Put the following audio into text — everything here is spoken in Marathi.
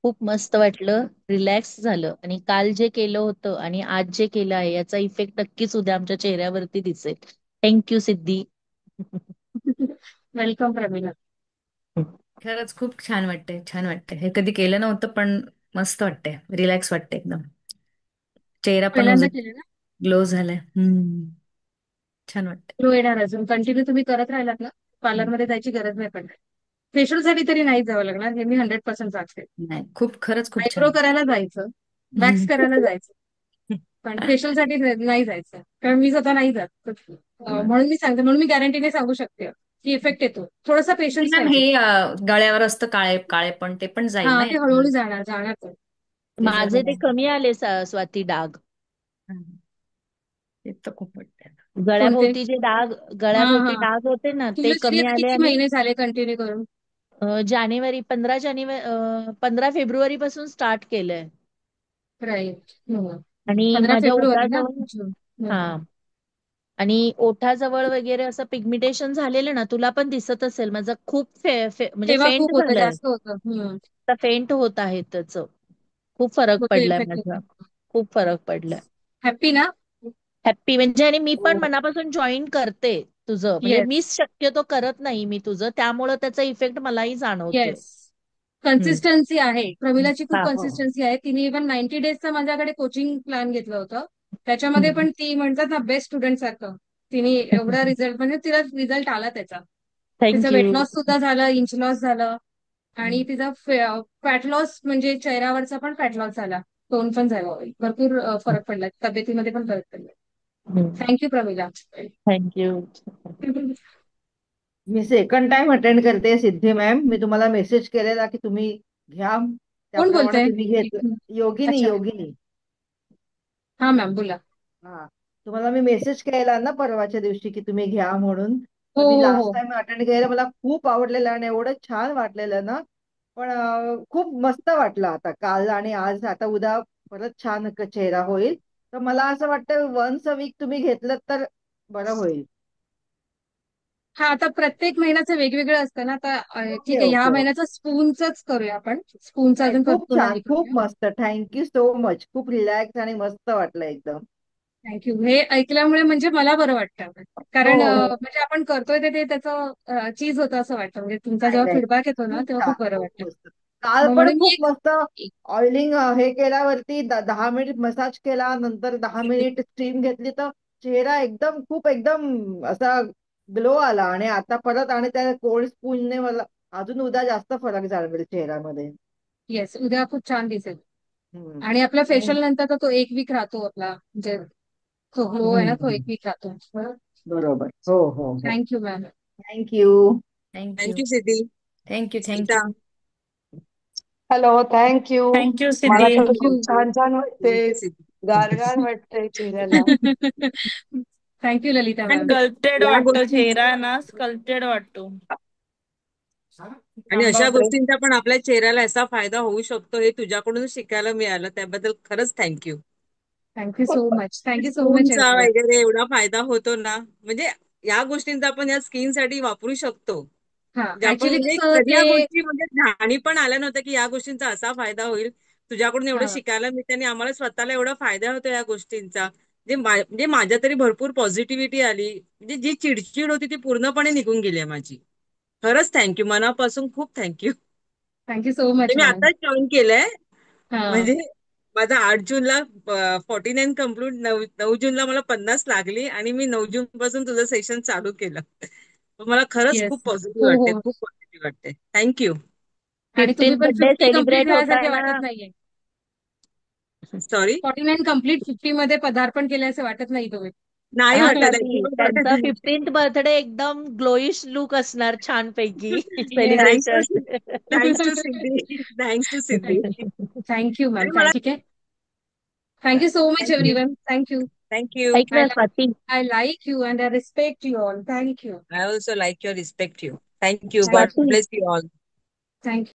खूप मस्त वाटलं, रिलॅक्स झालं आणि काल जे केलं होतं आणि आज जे केलं आहे याचा इफेक्ट नक्कीच उद्या आमच्या चेहऱ्यावरती दिसेल. थँक्यू सिद्धी. वेलकम प्रमिला. खरंच खूप छान वाटतंय, छान वाटतंय. हे कधी केलं नव्हतं, पण मस्त वाटतंय, रिलॅक्स वाटतंय एकदम. चेहरा पण पहिल्यांदा केलं ना? ग्लो झालाय. छान वाटतंय. ग्लो येणार अजून कंटिन्यू तुम्ही करत राहिलात ना, हम्म. पार्लरमध्ये जायची गरज नाही पडणार. फेशियल साठी तरी नाही जावं लागणार, हे मी 100% सांगते. नाही, खूप खरंच खूप आयब्रो छान. करायला जायचं, वॅक्स करायला जायचं, पण फेशियल साठी नाही जायचं, कारण मी स्वतः नाही जात. म्हणून मी सांगते, म्हणून मी गॅरंटीने सांगू शकते की इफेक्ट येतो. थोडासा पेशन्स मॅम, हे पाहिजे. गळ्यावर असतं काळे काळे, पण ते पण हा, जाईल ना ते यातनं? हळूहळू जाणार जाणार ते. ते जर माझे ते कमी आले स्वाती डाग. हं, ते तर खूप वाटतंय. कोणते? गळ्याभोवती जे डाग, हा गळ्याभोवती हा. डाग होते ना ते तुला तरी कमी आता आले किती आणि महिने झाले कंटिन्यू करून? जानेवारी 15 फेब्रुवारी पासून स्टार्ट केलंय. राईट. आणि 15 फेब्रुवारी ना, जून. हा आणि ओठाजवळ वगैरे असं पिगमिटेशन झालेलं ना, तुला पण दिसत असेल. माझं खूप म्हणजे तेव्हा फेंट खूप होतं, झालंय. जास्त होतं. आता फेंट होत आहे त्याच. खूप फरक होते पडलाय इफेक्ट माझा. होतो. खूप फरक पडलाय. हॅप्पी ना? हॅप्पी म्हणजे आणि मी पण हो. मनापासून जॉईन करते तुझं. म्हणजे येस. मीच शक्यतो करत नाही मी तुझं, त्यामुळं त्याचा इफेक्ट मलाही जाणवतोय. येस. हम्म. कन्सिस्टन्सी आहे, प्रमिलाची खूप हा. हो. कन्सिस्टन्सी आहे. तिने इव्हन 90 डेजचं माझ्याकडे कोचिंग प्लॅन घेतलं होतं. त्याच्यामध्ये हम्म. पण ती म्हणतात ना, बेस्ट स्टुडंट सारखं तिने एवढा रिझल्ट, म्हणजे तिला रिझल्ट आला त्याचा. तिचं थँक वेट यू. लॉस सुद्धा झालं, इंच लॉस झालं. आणि तिचा फॅट लॉस, म्हणजे चेहऱ्यावरचा पण फॅट लॉस झाला. टोन पण झाला, भरपूर फरक पडला, तब्येतीमध्ये पण फरक पडला. थँक्यू प्रमिला. थँक्यू. मी सेकंड टाइम अटेंड करते सिद्धी मॅम. मी तुम्हाला मेसेज केलेला की तुम्ही घ्या, कोण त्याप्रमाणे बोलतंय? तुम्ही घेतलं. योगिनी, अच्छा. योगिनी. हा मॅम, बोला. हा, तुम्हाला मी मेसेज केला ना परवाच्या दिवशी की तुम्ही घ्या म्हणून. हो तर मी हो लास्ट हो. टाइम अटेंड केलेलं, मला खूप आवडलेलं आणि एवढं छान वाटलेलं ना. पण खूप मस्त वाटलं आता काल आणि आज. आता उद्या परत छान चेहरा होईल. तर मला असं वाटतं वन्स अ वीक तुम्ही घेतलं तर बरं होईल. हा, आता प्रत्येक महिन्याचं वेगवेगळं असतं ना. आता ओके ठीक आहे, ह्या ओके ओके. महिन्याचं स्पूनच करूया आपण. स्पूनचं नाही, अजून खूप पुन्हा छान, हे खूप करूया. मस्त. Thank you so much. खूप रिलॅक्स आणि मस्त वाटलं एकदम. थँक्यू. हे ऐकल्यामुळे म्हणजे मला बरं वाटतं. हो कारण हो. म्हणजे आपण करतोय ते त्याचं चीज होतं असं वाटतं. म्हणजे तुमचा नाही जेव्हा नाही, फीडबॅक येतो ना, खूप तेव्हा छान, खूप बरं खूप वाटतं. मस्त. काल मग पण म्हणून मी खूप मस्त. एक. ऑइलिंग हे केल्यावरती 10 मिनिट मसाज केला, नंतर 10 मिनिट स्टीम घेतली, तर चेहरा एकदम खूप एकदम असा ग्लो आला. आणि आता परत आणि त्या कोल्ड स्पूनने मला अजून उद्या जास्त फरक जाणवेल चेहऱ्यामध्ये. येस, उद्या खूप छान दिसेल. हम्म. आणि आपल्या थँक फेशियल नंतर तर तो एक वीक राहतो आपला, म्हणजे तो ग्लो आहे ना, तो एक वीक राहतो. बरोबर. हो हो हो. Thank you ma'am. Thank you. Thank you. Thank you Siddhi. Thank you. Smita. Thank you. Hello, thank you. Thank you मला सिद्धी. तर थँक्यू. खूप छान छान वाटते. थँक्यू सिद्धी. गारगार वाटतंय चेहऱ्याला. Thank you Lalita ma'am. स्कल्प्टेड या वाटतो गोष्टी चेहरा ना, स्कल्प्टेड वाटतो. आणि थांबा अशा ब्रेक. गोष्टींचा पण आपल्या चेहऱ्याला असा फायदा होऊ शकतो, हे तुझ्याकडून शिकायला मिळालं, त्याबद्दल खरंच thank you. Thank you so much. Thank you so much स्पूनचा एव्हरीवन. वगैरे एवढा फायदा होतो ना, म्हणजे या गोष्टींचा आपण या स्किन साठी वापरू शकतो. हा, म्हणजे आपण ऍक्च्युली म्हणजे कसं कधी ते. या गोष्टी म्हणजे ध्यानी पण आल्या नव्हत्या की या गोष्टींचा असा फायदा होईल. तुझ्याकडून एवढं हा. शिकायला मिळते आणि आम्हाला स्वतःला एवढा फायदा होतो या गोष्टींचा. म्हणजे माझ्या तरी भरपूर पॉझिटिव्हिटी आली. म्हणजे जी चिडचिड होती ती पूर्णपणे निघून गेली आहे माझी. खरंच थँक्यू, मनापासून खूप थँक्यू. थँक्यू सो म्हणजे मच मी मॅम. आताच जॉईन केलंय. हा. म्हणजे माझा 8 जूनला 49 कम्प्लीट, 9 जूनला मला 50 लागली आणि मी 9 जून पासून तुझं सेशन चालू केलं. मला खरंच खूप येस. पॉझिटिव्ह हो वाटते, हो. खूप पॉझिटिव्ह वाटते. थँक्यू. आणि तुम्ही 15th पण बर्थडे 50 कम्प्लीट सेलिब्रेट झाल्यासारखे होताना. वाटत नाहीये. सॉरी. 49 कम्प्लीट, 50 मध्ये पदार्पण केले असं वाटत नाही तुम्ही. नाही हा वाटत, स्वाती, अजिबात वाटत त्यांचा नाही. 15th बर्थडे एकदम ग्लोईश लुक असणार छान पैकी yes. Thanks celebration. To thanks to Siddhi. Thanks to Siddhi. Thank you ma'am. आणि मला ठीक आहे. Thank you so much thank you. Everyone. Thank you. Thank you. ऐक ना Swati. I like you and I respect you all. Thank you. I also like your, respect you. Thank you. God Thank you. Swati bless you all. Thank you.